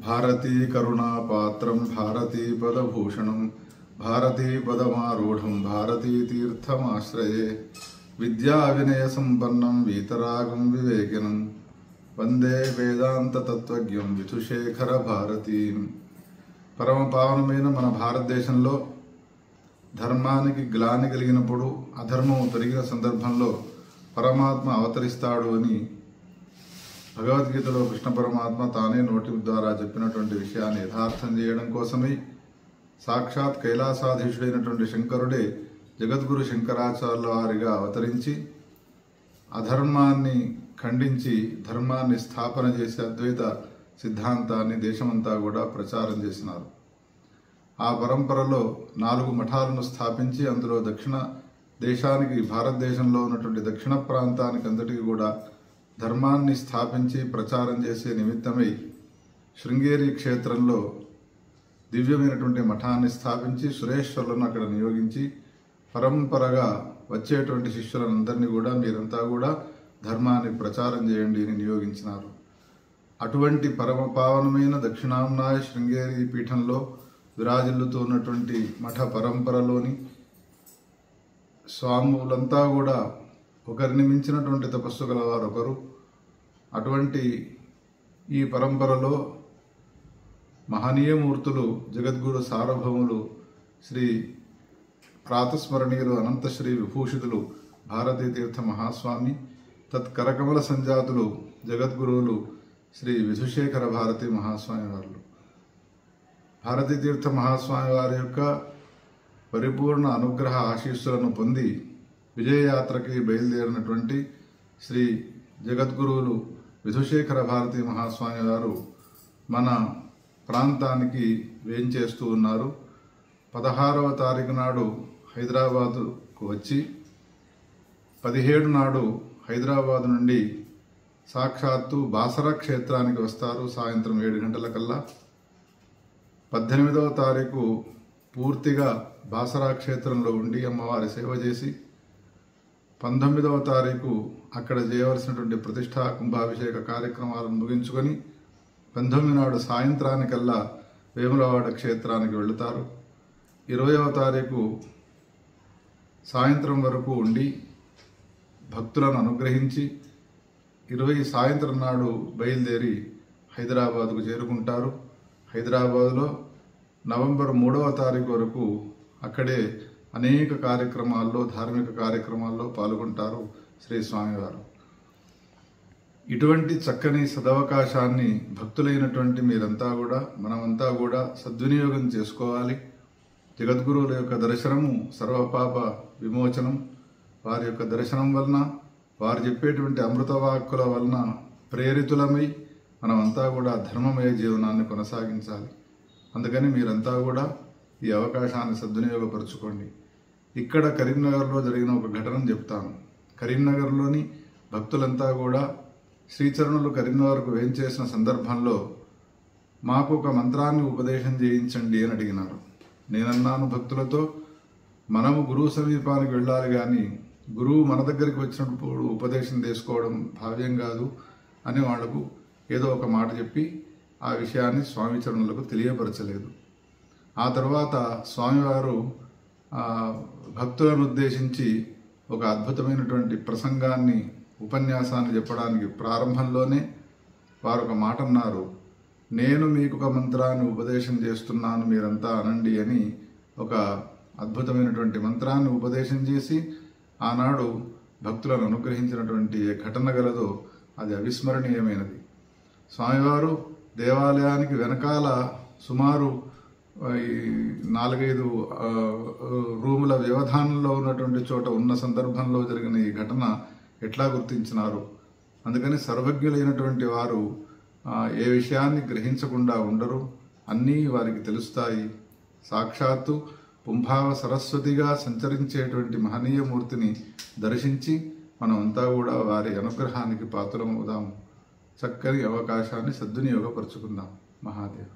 భారతీ కరుణాపాత్రం భారతీ పదభూషణం భారతీ పదమారూఢం భారతీ తీర్థమాశ్రయే విద్యా వినయ సంపన్నం వీతరాగం వివేకినం వందే వేదాంత తత్వజ్ఞం విధుశేఖర భారతీం. పరమ పావనమైన మన భారతదేశంలో ధర్మానికి గ్లాని కలిగినప్పుడు, అధర్మం పెరిగిన సందర్భంలో పరమాత్మ అవతరిస్తాడు అని భగవద్గీతలో కృష్ణ పరమాత్మ తానే నోటి ద్వారా చెప్పినటువంటి విషయాన్ని యథార్థం చేయడం కోసమై సాక్షాత్ కైలాసాధీశుడైనటువంటి శంకరుడే జగద్గురు శంకరాచార్యుల వారిగా అవతరించి అధర్మాన్ని ఖండించి ధర్మాన్ని స్థాపన చేసి అద్వైత సిద్ధాంతాన్ని దేశమంతా కూడా ప్రచారం చేసినారు. ఆ పరంపరలో 4 మఠాలను స్థాపించి అందులో దక్షిణ దేశానికి, భారతదేశంలో ఉన్నటువంటి దక్షిణ ప్రాంతానికి అంతటికి కూడా ధర్మాన్ని స్థాపించి ప్రచారం చేసే నిమిత్తమై శృంగేరి క్షేత్రంలో దివ్యమైనటువంటి మఠాన్ని స్థాపించి సురేశ్వరులను అక్కడ నియోగించి పరంపరగా వచ్చేటువంటి శిష్యులందరినీ కూడా మీరంతా కూడా ధర్మాన్ని ప్రచారం చేయండి అని నియోగించినారు. అటువంటి పరమ పావనమైన దక్షిణాంనాయ శృంగేరి పీఠంలో విరాజిల్లుతూ ఉన్నటువంటి మఠ పరంపరలోని స్వాములంతా కూడా ఒకరిని మించినటువంటి తపస్సు గలవారు ఒకరు. అటువంటి ఈ పరంపరలో మహనీయమూర్తులు జగద్గురు సార్వభౌములు శ్రీ ప్రాతస్మరణీయులు అనంతశ్రీ విభూషితులు భారతీ తీర్థ మహాస్వామి, తత్కరకమల సంజాతులు జగద్గురువులు శ్రీ విధుశేఖర భారతీ మహాస్వామి వారు. భారతీ తీర్థ మహాస్వామి వారి యొక్క పరిపూర్ణ అనుగ్రహ ఆశీస్సులను పొంది విజయయాత్రకి బయలుదేరినటువంటి శ్రీ జగద్గురువులు విధుశేఖర భారతీ మహాస్వామి వారు మన ప్రాంతానికి వేంచేస్తూ ఉన్నారు. 16వ తారీఖు నాడు హైదరాబాదుకు వచ్చి 17 నాడు హైదరాబాదు నుండి సాక్షాత్తు బాసరా క్షేత్రానికి వస్తారు సాయంత్రం 7 గంటలకల్లా. 18వ తారీఖు పూర్తిగా బాసరా క్షేత్రంలో ఉండి అమ్మవారి సేవ చేసి 19వ తారీఖు అక్కడ చేయవలసినటువంటి ప్రతిష్టా కుంభాభిషేక కార్యక్రమాలను ముగించుకొని 19 నాడు సాయంత్రానికల్లా వేములవాడ క్షేత్రానికి వెళుతారు. 20వ తారీఖు సాయంత్రం వరకు ఉండి భక్తులను అనుగ్రహించి 20 సాయంత్రం నాడు బయలుదేరి హైదరాబాదుకు చేరుకుంటారు. హైదరాబాదులో నవంబర్ 3వ తారీఖు వరకు అక్కడే అనేక కార్యక్రమాల్లో, ధార్మిక కార్యక్రమాల్లో పాల్గొంటారు శ్రీ స్వామివారు. ఇటువంటి చక్కని సదవకాశాన్ని భక్తులైనటువంటి మీరంతా కూడా, మనమంతా కూడా సద్వినియోగం చేసుకోవాలి. జగద్గురువుల యొక్క దర్శనము సర్వపాప విమోచనం. వారి యొక్క దర్శనం వలన, వారు చెప్పేటువంటి అమృతవాక్కుల వలన ప్రేరితులమై మనమంతా కూడా ధర్మమయ జీవనాన్ని కొనసాగించాలి. అందుకని మీరంతా కూడా ఈ అవకాశాన్ని సద్వినియోగపరచుకోండి. ఇక్కడ కరీంనగర్లో జరిగిన ఒక ఘటన చెప్తాను. కరీంనగర్లోని భక్తులంతా కూడా శ్రీచరణులు కరీంనగర్కు వేంచేసిన సందర్భంలో మాకు ఒక మంత్రాన్ని ఉపదేశం చేయించండి అని అడిగినారు. నేనన్నాను భక్తులతో, మనము గురువు సమీపానికి వెళ్ళాలి కానీ గురువు మన దగ్గరికి వచ్చినప్పుడు ఉపదేశం తీసుకోవడం భావ్యం కాదు అని వాళ్లకు ఏదో ఒక మాట చెప్పి ఆ విషయాన్ని స్వామి చరణులకు తెలియపరచలేదు. ఆ తర్వాత స్వామివారు భక్తులను ఉద్దేశించి ఒక అద్భుతమైనటువంటి ప్రసంగాన్ని, ఉపన్యాసాన్ని చెప్పడానికి ప్రారంభంలోనే వారు ఒక మాట అన్నారు. నేను మీకు ఒక మంత్రాన్ని ఉపదేశం చేస్తున్నాను, మీరంతా అనండి అని ఒక అద్భుతమైనటువంటి మంత్రాన్ని ఉపదేశం చేసి ఆనాడు భక్తులను అనుగ్రహించినటువంటి ఏ ఘటన గలదో అది అవిస్మరణీయమైనది. స్వామివారు దేవాలయానికి వెనకాల సుమారు 4-5 రూముల వ్యవధానంలో ఉన్నటువంటి చోట ఉన్న సందర్భంలో జరిగిన ఈ ఘటన ఎట్లా గుర్తించినారు? అందుకని సర్వజ్ఞులైనటువంటి వారు ఏ విషయాన్ని గ్రహించకుండా ఉండరు, అన్నీ వారికి తెలుస్తాయి. సాక్షాత్తు పుంభావ సరస్వతిగా సంచరించేటువంటి మహనీయమూర్తిని దర్శించి మనమంతా కూడా వారి అనుగ్రహానికి పాత్రమవుదాము. చక్కని అవకాశాన్ని సద్వినియోగపరుచుకుందాం. మహాదేవ్.